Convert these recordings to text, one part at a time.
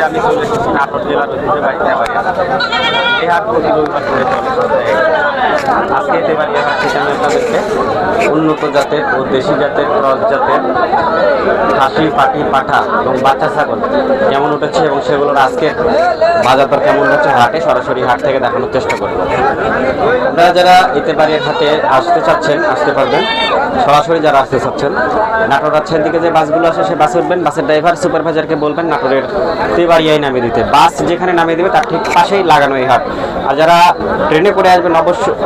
আমি চলে এসেছি নাটোর জেলার ঐতিহ্যবাহী তেবাড়িয়া হাট। এই হাট প্রতি রবিবার করে চলে। আজকে তেবাড়িয়া হাট থেকে আমি আপনাদেরকে উন্নত জাতের ও দেশি জাতের ক্রস জাতের খাসি, পাটি, পাঠা এবং বাচ্চা ছাগল কেমন উঠেছে এবং সেগুলোর আজকে বাজার দর কেমন হচ্ছে হাটে সরাসরি হাট থেকে দেখানোর চেষ্টা করবো। আপনারা যারা তেবাড়িয়া হাটে আসতে চাচ্ছেন আসতে পারবেন, সরাসরি যারা আসতে চাচ্ছেন নাটোর রাজশাহীর দিকে যে বাসগুলো আসে সে বাসে উঠবেন, বাসের ড্রাইভার সুপারভাইজারকে বলবেন নাটোরের তেবাড়িয়ায় নামিয়ে দিতে। বাস যেখানে নামিয়ে দেবে তার ঠিক পাশেই লাগানো এই হাট। আর যারা ট্রেনে করে আসবেন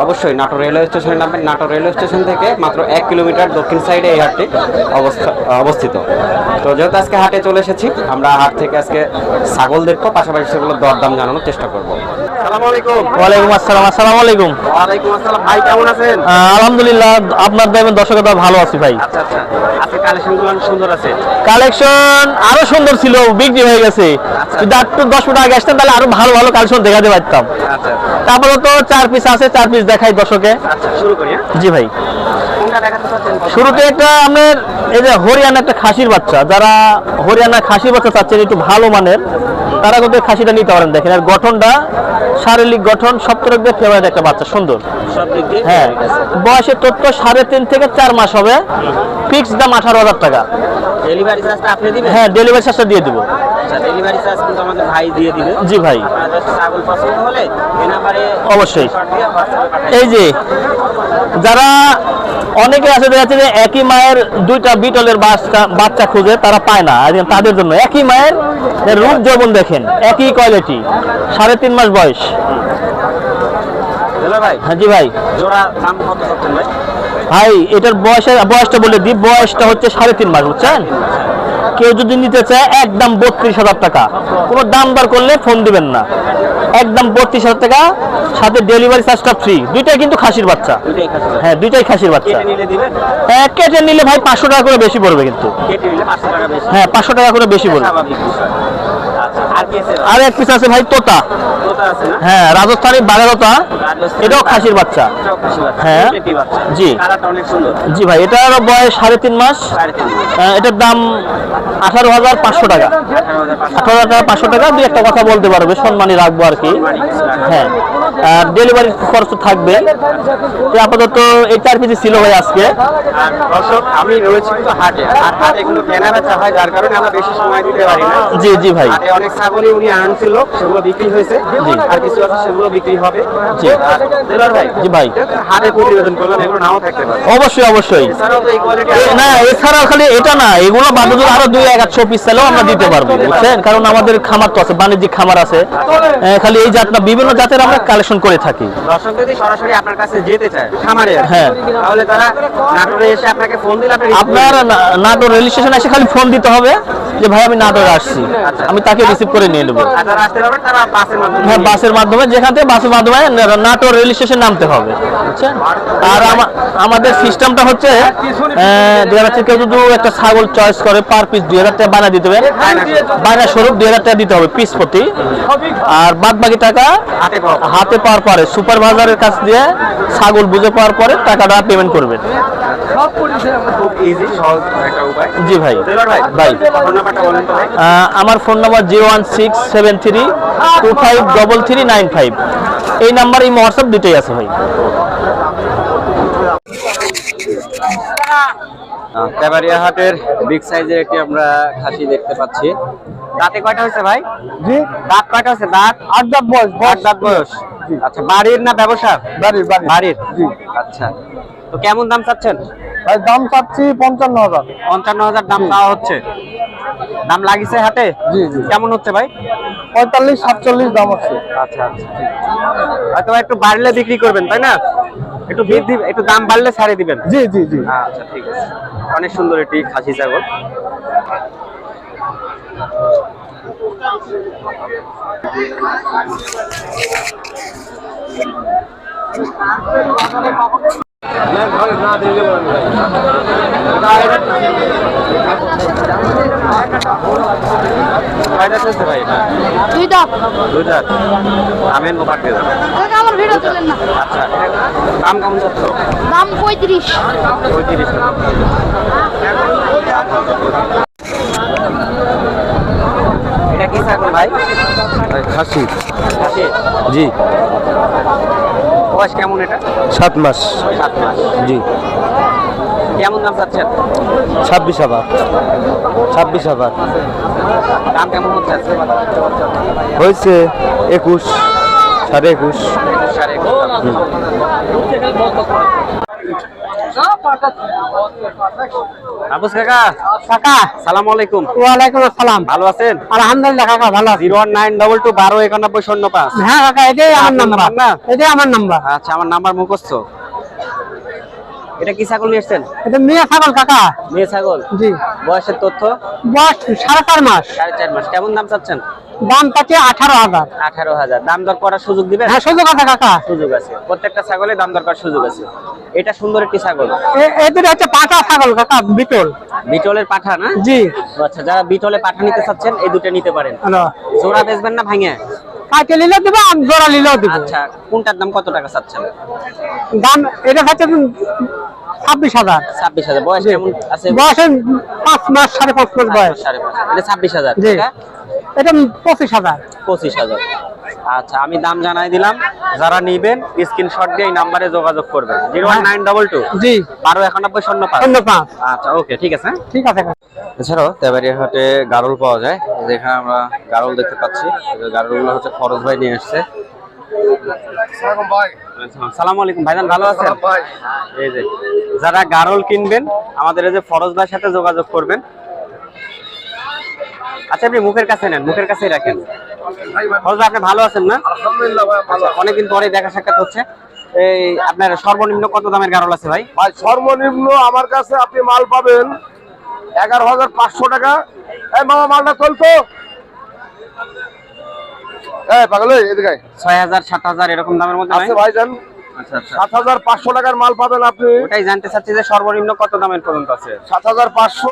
অবশ্যই নাটোর রেলওয়ে স্টেশনে নামবেন। নাটোর রেলওয়ে স্টেশন থেকে মাত্র 1 কিলোমিটার দক্ষিণ সাইডে এই হাটটি অবস্থিত। তো যেহেতু আজকে হাটে চলে এসেছি, আমরা হাট থেকে আজকে ছাগল দেখবো, পাশাপাশি সেগুলো দরদাম জানানোর চেষ্টা করবো। আলহামদুলিল্লাহ, আপনার দামে দর্শকতা ভালো আছি ভাই। কালেকশন আরো সুন্দর ছিল, বিক্রি হয়ে গেছে। যদি একটু 10 মিনিট আগে আসতেন তাহলে আরো ভালো ভালো কালেকশন দেখাতে পারতাম। তারপরে তো 4 পিস আছে, 4 পিস দেখাই দর্শকে। জি ভাই, শুরুতে একটা আপনার এই যে হরিয়ানা একটা খাসির বাচ্চা, যারা হরিয়ানা খাসির বাচ্চা চাচ্ছেন একটু ভালো মানের, তারা কিন্তু খাসিটা নিতে পারেন। দেখেন আর গঠনটা, শারীরিক গঠন সব তরফ ফেভারিট একটা বাচ্চা, সুন্দর। হ্যাঁ, বয়সের তথ্য 3.5 থেকে 4 মাস হবে। ফিক্স দাম 18,000 টাকা। ডেলিভারি চার্জটা আপনি দিবেন? হ্যাঁ, ডেলিভারি চার্জটা দিয়ে দিব। ডেলিভারি চার্জ কিন্তু আমাদের ভাই দিয়ে দিবে। জি ভাই, ছাগল পছন্দ হলে এই নম্বরে অবশ্যই। এই যে যারা অনেকে আছে দেখা যাচ্ছে যে একই মায়ের 2টা বিটলের বাচ্চা খুঁজে তারা পায় না, তাদের জন্য একই মায়ের রূপ যৌবন দেখেন, একই কোয়ালিটি, 3.5 মাস বয়স। হ্যাঁ জি ভাই, ভাই এটার বয়সটা বলে দিই, বয়সটা হচ্ছে 3.5 মাস, বুঝছেন? কেউ যদি নিতে চায় একদম 32,000 টাকা, কোনো দাম দর করলে ফোন দিবেন না, একদম 32,000 টাকা, সাথে ডেলিভারি চার্জটা ফ্রি। দুইটাই কিন্তু খাসির বাচ্চা। হ্যাঁ, দুইটাই খাসির বাচ্চা। কেটে নিলে ভাই 500 টাকা করে বেশি পড়বে, কিন্তু হ্যাঁ 500 টাকা করে বেশি পড়বে। আর এক পিস আছে ভাই তোতা, হ্যাঁ রাজস্থানী বাঘারতা, এটাও খাসির বাচ্চা। হ্যাঁ জি জি ভাই, এটার বয়স 3.5 মাস। এটার দাম 18,500 টাকা। 18,500 টাকা। দুই একটা কথা বলতে পারবে, সম্মানী রাখবো আর কি। হ্যাঁ, আর ডেলিভারি খরচ থাকবে। আপাতত এই 4 পিস ছিল ভাই আজকে। আমি রয়েছি কিন্তু হাটে, আর হাটে কিন্তু কেনা বেচা হয়, যার কারণে আমরা বেশি সময় দিতে পারি না। জি জি ভাই, অনেক ছাগলই উনি আনছিল, সেগুলো বিক্রি হয়েছে, আর কিছু আছে সেগুলো বিক্রি হবে। জি ভাই, জি ভাই, হাটে প্রতিবেদন করলাম, এগুলো নাও থাকতে পারে। অবশ্যই অবশ্যই। না এছাড়াও খালি এটা না, এগুলো বাদে যদি আরো 200-100 পিস চাইলেও আমরা দিতে পারবো, বুঝছেন? কারণ আমাদের খামার তো আছে, বাণিজ্যিক খামার আছে। খালি এই জাত না, বিভিন্ন জাতের আমরা কালেকশন করে থাকি। দর্শক যদি সরাসরি আপনার কাছে যেতে চায় খামারে, হ্যাঁ, তাহলে তারা নাটোরে এসে আপনাকে ফোন দিলে আপনার নাটোর রেল স্টেশনে এসে খালি ফোন দিতে হবে যে ভাই আমি নাটোরে আসছি, আমি তাকে রিসিভ করে নিয়ে নেবো। হ্যাঁ, বাসের মাধ্যমে, যেখান থেকে বাসের মাধ্যমে নাটোর রেল স্টেশন নামতে হবে, বুঝছেন? আর আমাদের সিস্টেমটা হচ্ছে দেখা যাচ্ছে কেউ যদি একটা ছাগল চয়েস করে পার পিস 2,000 টাকা বানা দিতে হবে, বায়না স্বরূপ 2,000 টাকা দিতে হবে পিস প্রতি। আর বাদ বাকি টাকা হাতে পাওয়ার পরে সুপারভাইজারের কাছ দিয়ে ছাগল বুঝে পাওয়ার পরে টাকাটা পেমেন্ট করবেন। জি ভাই, ভাই আমার ফোন নাম্বার 01673253395। এই নাম্বার, এই হোয়াটসঅ্যাপ দুটোই আছে ভাই। তেবাড়িয়া হাটের বিগ সাইজের একটি আমরা খাসি দেখতে পাচ্ছি। দাঁতে কয়টা হয়েছে ভাই? জি, দাঁত কয়টা হয়েছে? দাঁত 8 দাঁত বয়স। 8 দাঁত বয়স। আচ্ছা, বাড়ির না ব্যবসা? বাড়ির। বাড়ির। জি। আচ্ছা, তো কেমন দাম চাচ্ছেন ভাই? দাম চাচ্ছি 55,000। 55,000 দাম চাওয়া হচ্ছে। দাম লাগিছে হাটে? জি জি। কেমন হচ্ছে ভাই? 45-47 দাম হচ্ছে। আচ্ছা আচ্ছা, হয়তো একটু বাড়লে বিক্রি করবেন, তাই না? একটু বৃদ্ধি, একটু দাম বাড়লে ছাড়ে দিবেন। জি জি জি। আচ্ছা ঠিক আছে। অনেক সুন্দর একটি খাসি ছাগল। দুই দাঁত। আমেন মোবাইল দিয়ে দাও। আমার ভিডিও তুলেন না। আচ্ছা, দাম কেমন যাচ্ছে? দাম 35। 35। এটা কি ছাগল ভাই? খাসি খাসি জি বয়স কেমন এটা? 7 মাস 7 মাস। জি কেমন দাম চাচ্ছেন? 26,000 26,000 দাম কেমন হচ্ছে আজকে? হয়েছে 21 21.5 সাড়ে আবুস কাকা, কাকা সালাম আলাইকুম। ওয়ালাইকুম আসসালাম। ভালো আছেন? আলহামদুলিল্লাহ কাকা ভালো আছি। 01922 129105। হ্যাঁ কাকা এটাই আমার আপনার নাম্বার নাম্বার না? এটাই আমার নাম্বার। আচ্ছা, আমার নাম্বার মুখস্থ। এটা কি ছাগল নিয়ে এসছেন? এটা মেয়ে ছাগল কাকা। মেয়ে ছাগল। জি বয়সের তথ্য? বয়স 4.5 মাস। 4.5 মাস। কেমন দাম চাচ্ছেন? দাম পাচ্ছে 18,000। 18,000। দাম দর করার সুযোগ দিবেন? হ্যাঁ সুযোগ আছে কাকা। সুযোগ আছে, প্রত্যেকটা ছাগলে দাম দর করার সুযোগ আছে। এটা সুন্দর একটি ছাগল, এদের হচ্ছে পাটা ছাগল কাকা, বিটল। বিটলের পাঠা না? জি আচ্ছা, যারা বিটলে পাঠা নিতে চাচ্ছেন এই দুটো নিতে পারেন। হ্যালো জোড়া বেচবেন না ভাঙে? কাটে নিলেও দেবো, আমি জোড়া নিলেও দেবো। আচ্ছা, কোনটার দাম কত টাকা চাচ্ছেন? দাম এটা হচ্ছে 26,000। 26,000। বয়স কেমন আছে? বয়সে 5 মাস 5.5 মাস বয়স। 5.5। এটা 26,000। জি এটা এটা 25,000। 25,000। আচ্ছা, আমি দাম জানাই দিলাম। যারা নিবেন স্ক্রিনশট দিয়ে এই নাম্বারে যোগাযোগ করবেন। 01922 জি 129105। 05। আচ্ছা, ওকে, ঠিক আছে। ঠিক আছে কাকা। এছাড়াও তেবাড়িয়া হাটে গারল পাওয়া যায়, যেখানে আমরা গারল দেখতে পাচ্ছি। গারলগুলো হচ্ছে ফরজ ভাই নিয়ে আসছে। সালাম আলাইকুম ভাইজান, ভালো আছেন? এই যে যারা গারল কিনবেন আমাদের এই যে ফরজ ভাইয়ের সাথে যোগাযোগ করবেন। আচ্ছা, আপনি মুখের কাছে নেন, মুখের কাছেই রাখেন। ফরজ ভাই, আপনি ভালো আছেন না? আলহামদুলিল্লাহ ভাই ভালো। অনেকদিন পরে দেখা সাক্ষাৎ হচ্ছে। এই আপনার সর্বনিম্ন কত দামের গারল আছে ভাই? ভাই সর্বনিম্ন আমার কাছে আপনি মাল পাবেন 11,500 টাকা। এই মামা মালটা চলতো পাগল এদিকে 6,000 7,000 এরকম দামের মধ্যে নাই? আছে ভাইজান। আচ্ছা আচ্ছা, 7,500 টাকার মাল পাবেন আপনি। ওটাই জানতে চাচ্ছি যে সর্বনিম্ন কত দামের পর্যন্ত আছে? 7,500